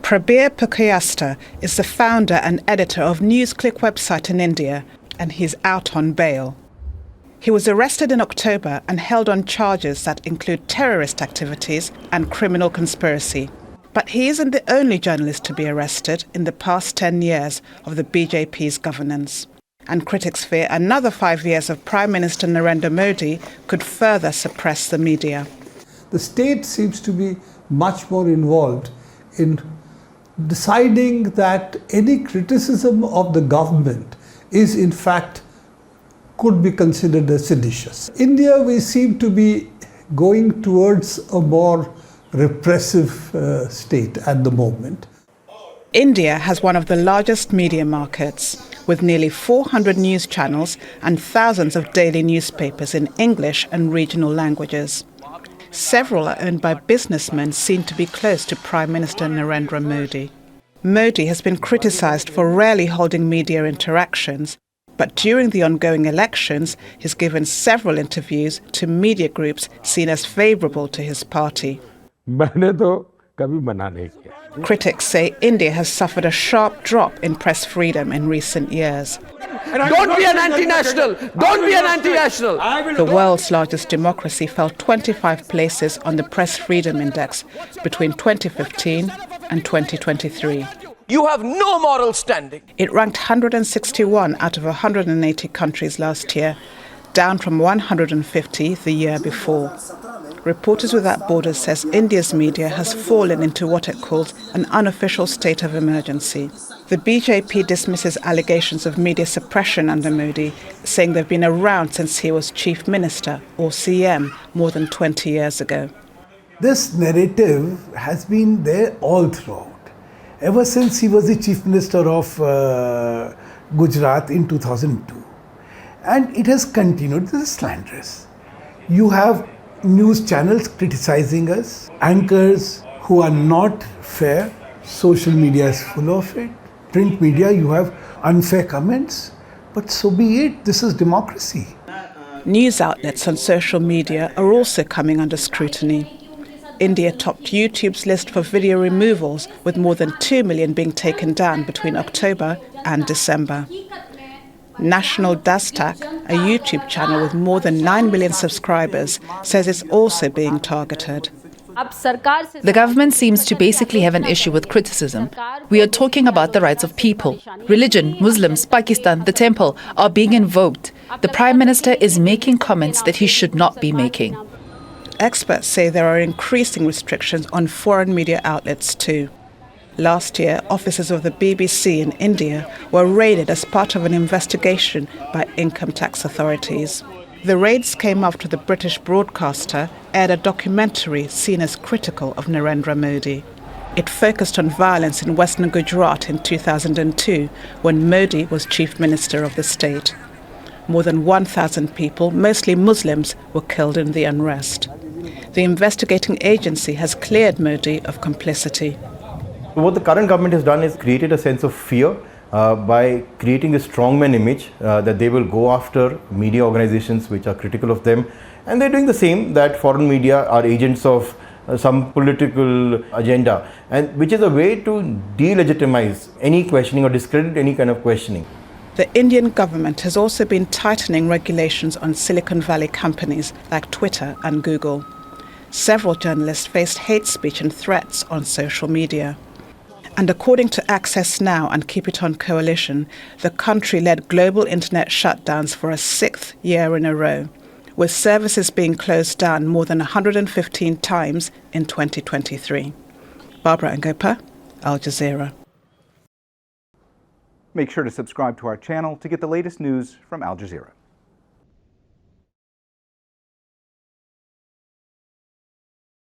Prabir Pukayasta is the founder and editor of NewsClick website in India, and he's out on bail. He was arrested in October and held on charges that include terrorist activities and criminal conspiracy. But he isn't the only journalist to be arrested in the past 10 years of the BJP's governance. And critics fear another 5 years of Prime Minister Narendra Modi could further suppress the media. The state seems to be much more involved in deciding that any criticism of the government is in fact could be considered as seditious. India, we seem to be going towards a more repressive state at the moment. India has one of the largest media markets, with nearly 400 news channels and thousands of daily newspapers in English and regional languages. Several are owned by businessmen seen to be close to Prime Minister Narendra Modi. Modi has been criticised for rarely holding media interactions, but during the ongoing elections, he's given several interviews to media groups seen as favourable to his party. Critics say India has suffered a sharp drop in press freedom in recent years. Don't be an anti-national! Don't be an anti-national! The world's largest democracy fell 25 places on the Press Freedom Index between 2015 and 2023. You have no moral standing. It ranked 161 out of 180 countries last year, down from 150 the year before. Reporters Without Borders says India's media has fallen into what it calls an unofficial state of emergency. The BJP dismisses allegations of media suppression under Modi, saying they've been around since he was Chief Minister, or CM, more than 20 years ago. This narrative has been there all throughout. Ever since he was the Chief Minister of Gujarat in 2002. And it has continued. This is slanderous. You have news channels criticizing us, anchors who are not fair, social media is full of it, print media, you have unfair comments, but so be it, this is democracy. News outlets on social media are also coming under scrutiny. India topped YouTube's list for video removals, with more than 2 million being taken down between October and December. National Dastak, a YouTube channel with more than 9 million subscribers, says it's also being targeted. The government seems to basically have an issue with criticism. We are talking about the rights of people. Religion, Muslims, Pakistan, the temple are being invoked. The Prime Minister is making comments that he should not be making. Experts say there are increasing restrictions on foreign media outlets too. Last year, offices of the BBC in India were raided as part of an investigation by income tax authorities. The raids came after the British broadcaster aired a documentary seen as critical of Narendra Modi. It focused on violence in western Gujarat in 2002, when Modi was Chief Minister of the state. More than 1,000 people, mostly Muslims, were killed in the unrest. The investigating agency has cleared Modi of complicity. What the current government has done is created a sense of fear by creating a strongman image that they will go after media organizations which are critical of them. And they're doing the same, that foreign media are agents of some political agenda, and which is a way to delegitimize any questioning or discredit any kind of questioning. The Indian government has also been tightening regulations on Silicon Valley companies like Twitter and Google. Several journalists faced hate speech and threats on social media. And according to Access Now and Keep It On Coalition, the country led global internet shutdowns for a 6th year in a row, with services being closed down more than 115 times in 2023. Barbara Angopa, Al Jazeera. Make sure to subscribe to our channel to get the latest news from Al Jazeera.